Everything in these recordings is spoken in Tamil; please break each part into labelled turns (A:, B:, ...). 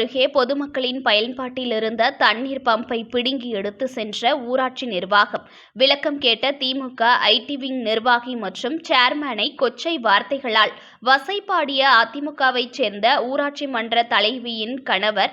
A: அருகே பொதுமக்களின் பயன்பாட்டில் இருந்த தண்ணீர் பம்பை பிடுங்கி எடுத்து சென்ற ஊராட்சி நிர்வாகம். விளக்கம் கேட்ட திமுக ஐடி விங் நிர்வாகி மற்றும் சேர்மனை கொச்சை வார்த்தைகளால் வசைபாடிய அதிமுகவைச் சேர்ந்த ஊராட்சி மன்ற தலைவியின் கணவர்.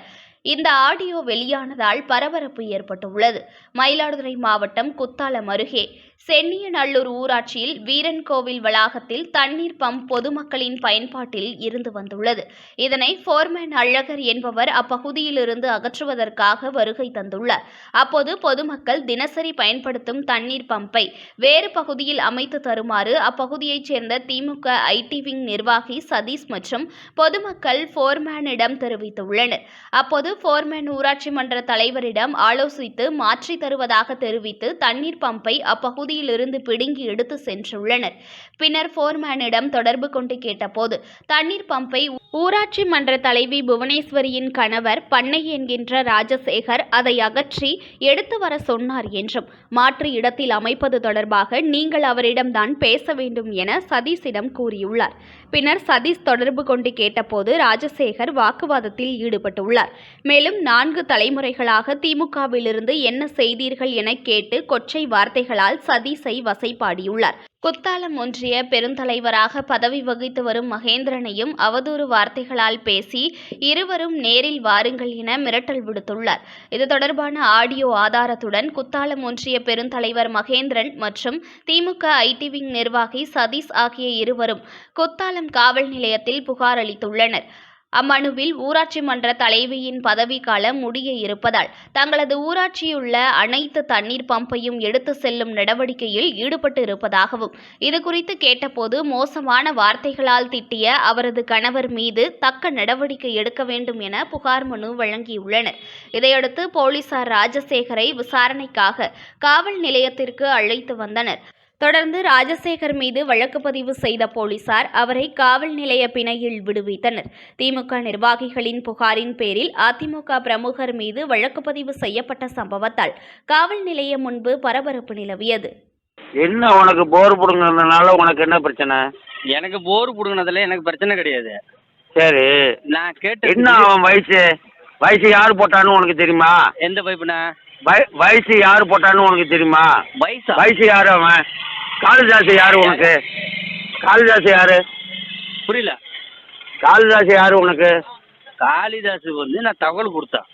A: இந்த ஆடியோ வெளியானதால் பரபரப்பு ஏற்பட்டுள்ளது. மயிலாடுதுறை மாவட்டம் குத்தாலம் அருகே சென்னியநல்லூர் ஊராட்சியில் வீரன் கோவில் வளாகத்தில் தண்ணீர் பம்ப் பொதுமக்களின் பயன்பாட்டில் இருந்து வந்துள்ளது. இதனை போர்மேன் அழகர் என்பவர் அப்பகுதியிலிருந்து அகற்றுவதற்காக வருகை தந்துள்ளார். அப்போது பொதுமக்கள் தினசரி பயன்படுத்தும் தண்ணீர் பம்பை வேறு பகுதியில் அமைத்து தருமாறு அப்பகுதியைச் சேர்ந்த திமுக ஐடி விங் நிர்வாகி சதீஷ் மற்றும் பொதுமக்கள் போர்மேனிடம் தெரிவித்துள்ளனர். அப்போது போர்மேன் ஊராட்சி மன்ற தலைவரிடம் ஆலோசித்து மாற்றி தருவதாக தெரிவித்து தண்ணீர் பம்பை அப்பகுதியில் இருந்து பிடுங்கி எடுத்து சென்றுள்ளனர். பின்னர் போர்மேனிடம் தொடர்பு கொண்டு கேட்டபோது தண்ணீர் பம்பை ஊராட்சி மன்ற தலைவி புவனேஸ்வரியின் கணவர் பண்ணை என்கின்ற ராஜசேகர் அதை அகற்றி எடுத்து வர சொன்னார் என்றும் மாற்று இடத்தில் அமைப்பது தொடர்பாக நீங்கள் அவரிடம்தான் பேச வேண்டும் என சதீஷிடம் கூறியுள்ளார். பின்னர் சதீஷ் தொடர்பு கொண்டு கேட்டபோது ராஜசேகர் வாக்குவாதத்தில் ஈடுபட்டுள்ளார். மேலும் 4 தலைமுறைகளாக திமுகவிலிருந்து என்ன செய்தீர்கள் என கேட்டு கொச்சை வார்த்தைகளால் சதீஷை வசைபாடியுள்ளார். குத்தாலம் ஒன்றிய பெருந்தலைவராக பதவி வகித்து வரும் மகேந்திரனையும் அவதூறு வார்த்தைகளால் பேசி இருவரும் நேரில் வாருங்கள் என மிரட்டல் விடுத்துள்ளார். இது தொடர்பான ஆடியோ ஆதாரத்துடன் குத்தாலம் ஒன்றிய பெருந்தலைவர் மகேந்திரன் மற்றும் திமுக ஐடி விங் நிர்வாகி சதீஷ் ஆகிய இருவரும் குத்தாலம் காவல் நிலையத்தில் புகார் அளித்துள்ளனர். அம்மனுவில் ஊராட்சி மன்ற தலைவியின் பதவிக்காலம் முடிய இருப்பதால் தங்களது ஊராட்சியுள்ள அனைத்து தண்ணீர் பம்பையும் எடுத்து செல்லும் நடவடிக்கையில் ஈடுபட்டு இருப்பதாகவும் இதுகுறித்து கேட்டபோது மோசமான வார்த்தைகளால் திட்டிய அவரது கணவர் மீது தக்க நடவடிக்கை எடுக்க வேண்டும் என புகார் மனு வழங்கியுள்ளனர். இதையடுத்து போலீசார் ராஜசேகரை விசாரணைக்காக காவல் நிலையத்திற்கு அழைத்து வந்தனர். தொடர்ந்து ராஜசேகர் மீது வழக்கு பதிவு செய்த போலீசார் அவரை காவல் நிலைய பிணையில் விடுவித்தனர். திமுக நிர்வாகிகளின் புகாரின் பேரில் அதிமுக பிரமுகர் மீது வழக்கு பதிவு செய்யப்பட்ட சம்பவத்தால் காவல் நிலையம் முன்பு பரபரப்பு நிலவியது.
B: என்ன உனக்கு போர் புடுங்கினதுனால உனக்கு என்ன பிரச்சனை?
C: எனக்கு போர் புடுங்கினதுல எனக்கு பிரச்சனை கிடையாது.
B: சரி,
C: நான் கேட்ட
B: என்ன அவன் வயசு யாரு போட்டான்னு உனக்கு தெரியுமா?
C: எந்த பைப்புண்ணா?
B: வயசு யாரு போட்டான்னு உனக்கு தெரியுமா? வயசு யாரு அவன்? காளிதாஸ் யாரு உனக்கு? காளிதாஸ் யாரு?
C: புரியல.
B: காளிதாஸ் யாரு உனக்கு?
C: காளிதாஸ் நான் தகவல் கொடுத்தேன்.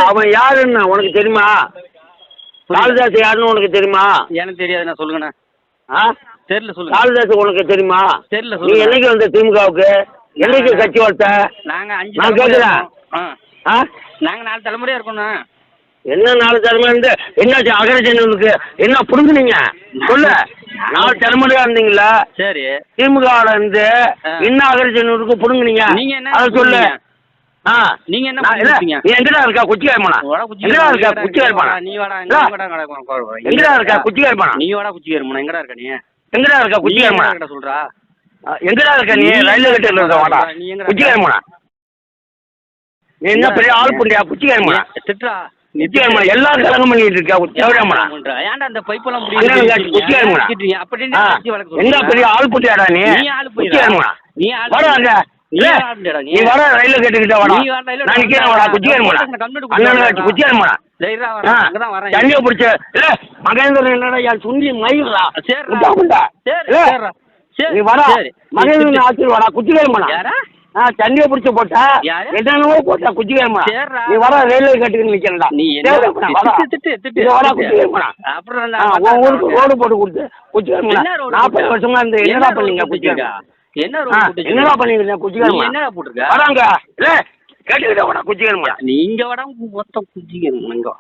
B: அவன் யாருன்னு உனக்கு தெரியுமா? காளிதாஸ் யாருன்னு உனக்கு தெரியுமா?
C: எனக்கு தெரியாது. நான் சொல்லுங்கண்ணா. தெரியல, சொல்லுங்க.
B: காளிதாஸ் உனக்கு தெரியுமா?
C: தெரியல,
B: நீ
C: சொல்லுங்க.
B: என்னைக்கு வந்த திமுகவுக்கு? என்னைக்கு கட்சி வளர்த்த?
C: நாங்க 5
B: நான் கேட்குறேன்.
C: நாங்க 4 தலைமுறையா இருக்கோண்ணா.
B: என்ன 4 தலைமுறை இருந்து என்னாச்சு? அகரஜனுக்கு என்ன புடுங்குனீங்க சொல்லு. 4 தலைமுறையா இருந்தீங்களா?
C: சரி.
B: திமுகவில் இருந்து என்ன அகரஜனுக்கு புடுங்குனீங்க?
C: நீங்க என்ன
B: அதை சொல்லு.
C: நீங்க என்ன
B: நீ எங்கடா இருக்கா? குச்சிக்காயமானா எங்கடா இருக்கா? குச்சிக்காயமானா
C: நீ வாடா.
B: எங்கடா இருக்கா? குச்சிக்காயமானா
C: நீ வாடா. குச்சிக்காயமானா எங்கடா இருக்க? நீ
B: எங்கடா இருக்கா? குச்சிக்காயமானா
C: சொல்றா.
B: எங்கடா இருக்க? நீ ரயில்வே கட்டில இருக்க வாடா. குச்சிக்காயமானா நீ என்ன பெரிய ஆள் புண்டியா? குச்சிக்காயமானா
C: திட்டுறா.
B: நிச்சயமா எல்லாரும் கலங்கம் பண்ணிட்டு இருக்கா?
C: ஏன்டா அந்த பைப்பெல்லாம்
B: என்ன பெரிய ஆள் புட்டியாடா நீ? நீ வர ரயில்வே கேட்டுக்கிட்ட வாடா. நான் நிக்கிறேன் வாடா. குச்சிக்காயமானா அண்ணன் குச்சிக்காயமானா தண்ணியை பிடிச்ச இல்ல மகேந்திரன் என்னடா சுண்டி மயிலா? நீ வர மகேந்திரன் ஆச்சு வாடா. குச்சிக்காயமானா தண்ணியை பிடிச்ச போட்டா என்னென்னவோ போட்டா. குச்சிக்காயமா நீ வர ரயில்வே கேட்டுக்கு நிக்கிறா. ஊருக்கு ரோடு போட்டு கொடுத்து குச்சிக்காயமா 40 வருஷமா இருந்து என்னடா பண்ணீங்க? குச்சிக்காயமா என்னடா பண்ணீங்க? குச்சிக்காயமா வராங்க இல்ல கேட்டுக்கிட்ட வாடா. குச்சிக்காயமா
C: நீங்க வட மொத்தம் குச்சிக்காயமா